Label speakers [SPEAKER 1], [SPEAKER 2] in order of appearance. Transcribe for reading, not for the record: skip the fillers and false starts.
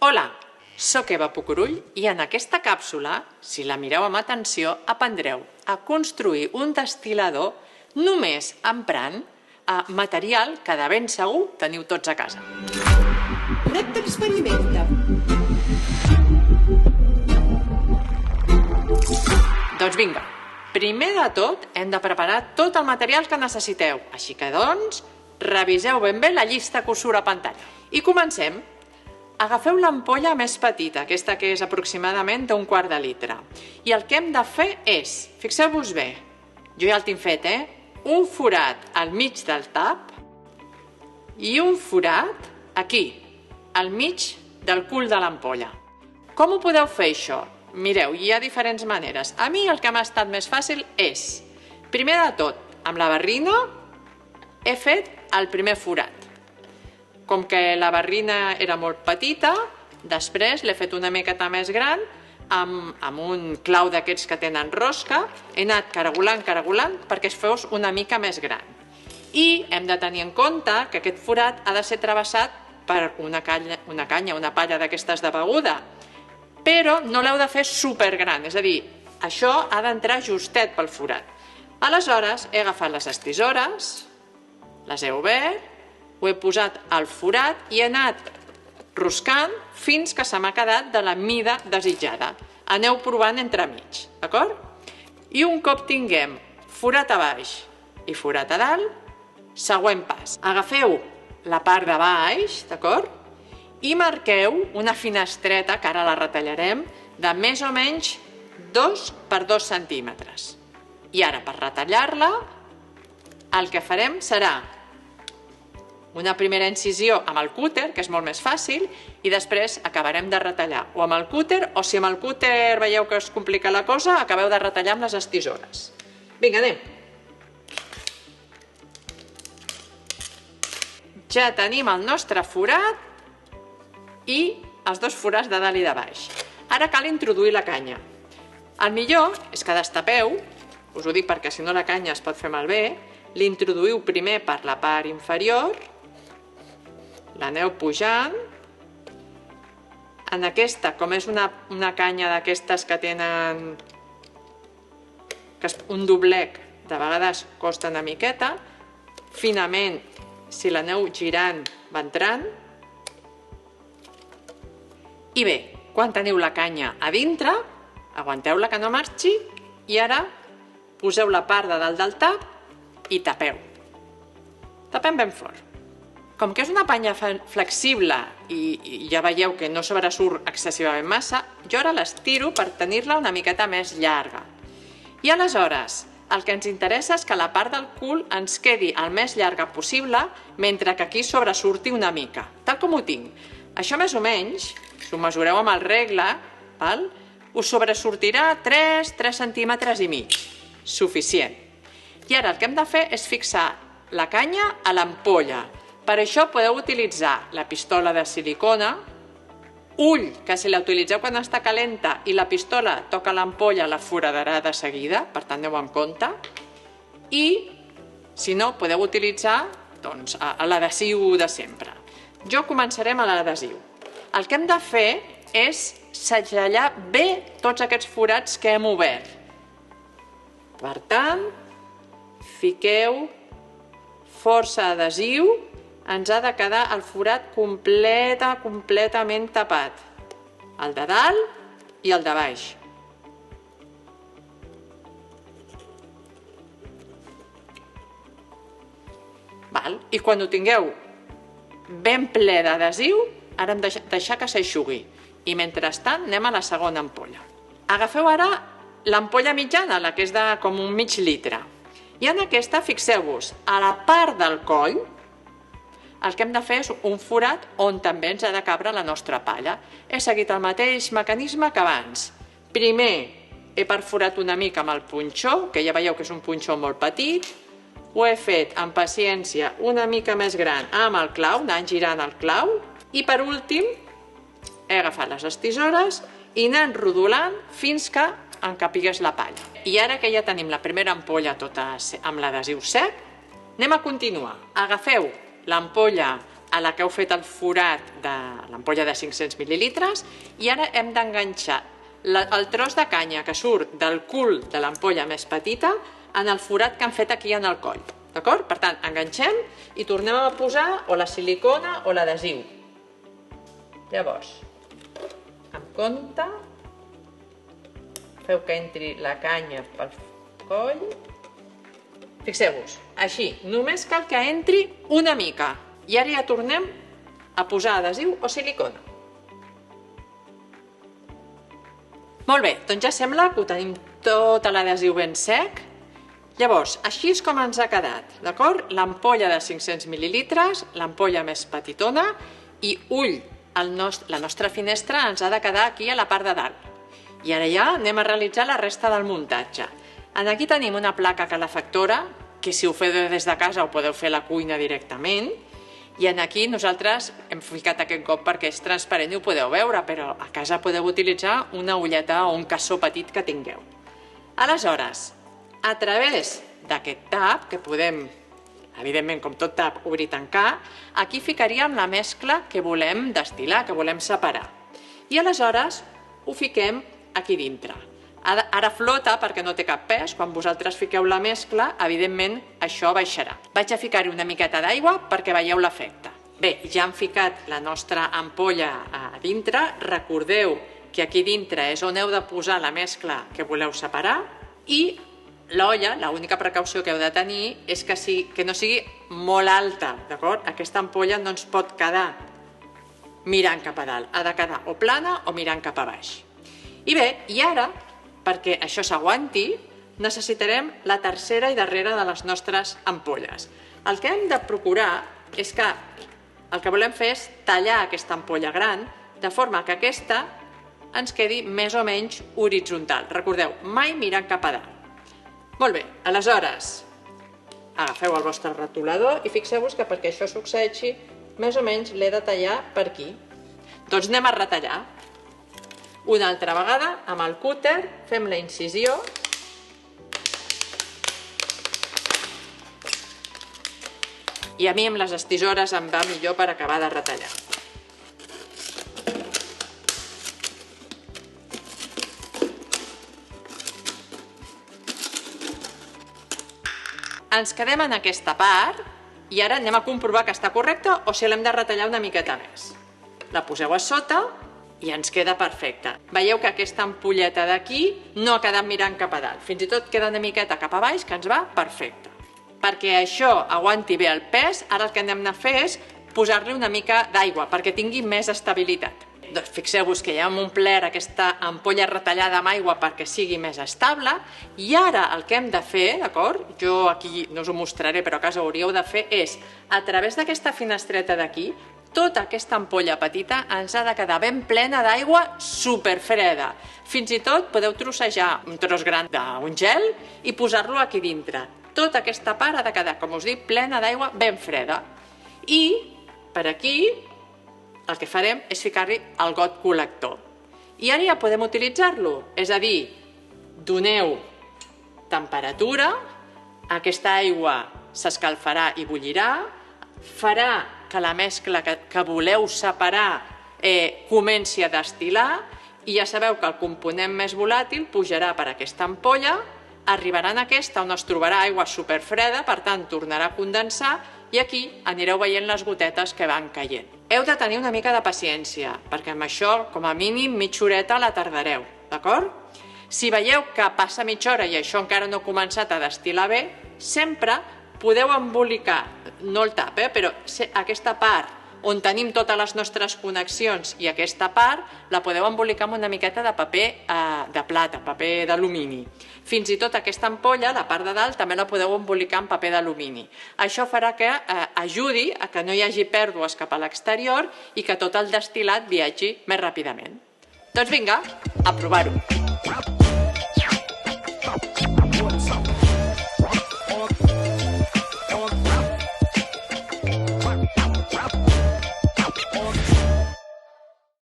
[SPEAKER 1] Hola, soc Eva Pucurull i en aquesta càpsula, si la mireu amb atenció, aprendreu a construir un destil·lador només emprant material que de ben segur teniu tots a casa.
[SPEAKER 2] Repte experimenta.
[SPEAKER 1] Doncs vinga, primer de tot hem de preparar tot el material que necessiteu, així que doncs reviseu ben bé la llista que us surt a pantalla. I comencem. Agafeu l'ampolla més petita, aquesta que és aproximadament d'un quart de litre. I el que hem de fer és, fixeu-vos bé, jo ja el tinc fet, un forat al mig del tap i un forat aquí, al mig del cul de l'ampolla. Com ho podeu fer això? Mireu, hi ha diferents maneres. A mi el que m'ha estat més fàcil és, primer de tot, amb la barrina he fet el primer forat. Com que la barrina era molt petita, després l'he fet una miqueta més gran, amb un clau d'aquests que tenen rosca, he anat caragolant perquè es fos una mica més gran. I hem de tenir en compte que aquest forat ha de ser travessat per una palla d'aquestes de beguda, però no l'heu de fer supergran, és a dir, això ha d'entrar justet pel forat. Aleshores, he agafat les estisores, les he obert, ho he posat al forat i he anat roscant fins que se m'ha quedat de la mida desitjada. Aneu provant entremig, d'acord? I un cop tinguem forat a baix i forat a dalt, següent pas. Agafeu la part de baix, d'acord? I marqueu una finestreta, que ara la retallarem, de més o menys 2 per 2 centímetres. I ara, per retallar-la, el que farem serà una primera incisió amb el cúter, que és molt més fàcil, i després acabarem de retallar o amb el cúter, o si amb el cúter veieu que es complica la cosa, acabeu de retallar amb les estisores. Vinga, anem. Ja tenim el nostre forat i els dos forats de dalt i de baix. Ara cal introduir la canya. El millor és que destapeu, us ho dic perquè si no la canya es pot fer malbé, l'introduïu primer per la part inferior, l'aneu pujant. En aquesta, com és una canya d'aquestes que tenen un doblec, de vegades costa una miqueta, finament, si l'aneu girant, va entrant. I bé, quan teniu la canya a dintre, aguanteu-la que no marxi i ara poseu la part de dalt del tap i tapeu. Tapem ben fort. Com que és una panya flexible i ja veieu que no sobresurt excessivament massa, jo ara l'estiro per tenir-la una miqueta més llarga. I aleshores, el que ens interessa és que la part del cul ens quedi el més llarga possible, mentre que aquí sobresurti una mica, tal com ho tinc. Això més o menys, si ho mesureu amb el regle, us sobresortirà 3 centímetres i mig. Suficient. I ara el que hem de fer és fixar la canya a l'ampolla. Per això podeu utilitzar la pistola de silicona, ull, que si la utilitzeu quan està calenta i la pistola toca l'ampolla la foradarà de seguida, per tant aneu amb compte, i si no podeu utilitzar l'adhesiu de sempre. Jo començaré amb l'adhesiu. El que hem de fer és segellar bé tots aquests forats que hem obert. Per tant, fiqueu força adhesiu, ens ha de quedar el forat completament tapat. El de dalt i el de baix. I quan ho tingueu ben ple d'adhesiu, ara hem de deixar que s'eixugui. I mentrestant anem a la segona ampolla. Agafeu ara l'ampolla mitjana, la que és de com un mig litre. I en aquesta, fixeu-vos, a la part del coll, el que hem de fer és un forat on també ens ha de cabre la nostra palla. He seguit el mateix mecanisme que abans. Primer he perforat una mica amb el punxó, que ja veieu que és un punxó molt petit. Ho he fet amb paciència una mica més gran amb el clau, anant girant el clau. I per últim he agafat les estisores i anant rodolant fins que encapigués la palla. I ara que ja tenim la primera ampolla tota amb l'adhesiu sec, anem a continuar. Agafeu l'ampolla a la que heu fet el forat de l'ampolla de 500 mil·lilitres i ara hem d'enganxar el tros de canya que surt del cul de l'ampolla més petita en el forat que han fet aquí en el coll. D'acord? Per tant, enganxem i tornem a posar o la silicona o l'adhesiu. Llavors, amb compte, feu que entri la canya pel coll. Fixeu-vos, així, només cal que entri una mica. I ara ja tornem a posar adhesiu o silicona. Molt bé, doncs ja sembla que ho tenim tot l'adhesiu ben sec. Llavors, així és com ens ha quedat, d'acord? L'ampolla de 500 mil·lilitres, l'ampolla més petitona i ull, la nostra finestra ens ha de quedar aquí a la part de dalt. I ara ja anem a realitzar la resta del muntatge. Aquí tenim una placa calefactora, que si ho feu des de casa ho podeu fer a la cuina directament. I aquí nosaltres hem ficat aquest got perquè és transparent i ho podeu veure, però a casa podeu utilitzar una ulleta o un cassó petit que tingueu. Aleshores, a través d'aquest tap, que podem, evidentment, com tot tap, obrir i tancar, aquí ficaríem la mescla que volem destil·lar, que volem separar. I aleshores ho fiquem aquí dintre. Ara flota perquè no té cap pes, quan vosaltres fiqueu la mescla, evidentment això baixarà. Vaig a ficar-hi una miqueta d'aigua perquè veieu l'efecte. Bé, ja hem ficat la nostra ampolla a dintre, recordeu que aquí dintre és on heu de posar la mescla que voleu separar i l'olla, l'única precaució que heu de tenir és que no sigui molt alta, d'acord? Aquesta ampolla no ens pot quedar mirant cap a dalt, ha de quedar o plana o mirant cap a baix. I bé, i ara, perquè això s'aguanti, necessitarem la tercera i darrera de les nostres ampolles. El que hem de procurar és que el que volem fer és tallar aquesta ampolla gran de forma que aquesta ens quedi més o menys horitzontal. Recordeu, mai mirant cap a dalt. Molt bé, aleshores, agafeu el vostre retolador i fixeu-vos que perquè això succeeixi, més o menys l'he de tallar per aquí. Doncs anem a retallar. Una altra vegada, amb el cúter, fem la incisió. I a mi amb les tisores em va millor per acabar de retallar. Ens quedem en aquesta part i ara anem a comprovar que està correcta o si l'hem de retallar una miqueta més. La poseu a sota i ens queda perfecte. Veieu que aquesta ampolleta d'aquí no ha quedat mirant cap a dalt. Fins i tot queda una miqueta cap a baix, que ens va perfecte. Perquè això aguanti bé el pes, ara el que hem de fer és posar-li una mica d'aigua perquè tingui més estabilitat. Doncs fixeu-vos que ja hem omplert aquesta ampolla retallada amb aigua perquè sigui més estable i ara el que hem de fer, d'acord? Jo aquí no us ho mostraré, però a casa ho hauríeu de fer, és a través d'aquesta finestreta d'aquí, tota aquesta ampolla petita ens ha de quedar ben plena d'aigua superfreda. Fins i tot podeu trossejar un tros gran d'un gel i posar-lo aquí dintre. Tota aquesta part ha de quedar, com us dic, plena d'aigua ben freda. I per aquí el que farem és ficar-hi el got col·lector. I ara ja podem utilitzar-lo, és a dir, doneu temperatura, aquesta aigua s'escalfarà i bullirà, farà que la mescla que voleu separar comenci a destil·lar i ja sabeu que el component més volàtil pujarà per aquesta ampolla, arribarà en aquesta on es trobarà aigua superfreda, per tant tornarà a condensar i aquí anireu veient les gotetes que van caient. Heu de tenir una mica de paciència, perquè amb això, com a mínim, mitja horeta la tardareu, d'acord? Si veieu que passa mitja hora i això encara no ha començat a destil·lar bé, sempre podeu embolicar, no el tap, però aquesta part on tenim totes les nostres connexions i aquesta part la podeu embolicar amb una miqueta de paper de plata, paper d'alumini. Fins i tot aquesta ampolla, la part de dalt, també la podeu embolicar amb paper d'alumini. Això farà que ajudi a que no hi hagi pèrdues cap a l'exterior i que tot el destil·lat viatgi més ràpidament. Doncs vinga, a provar-ho!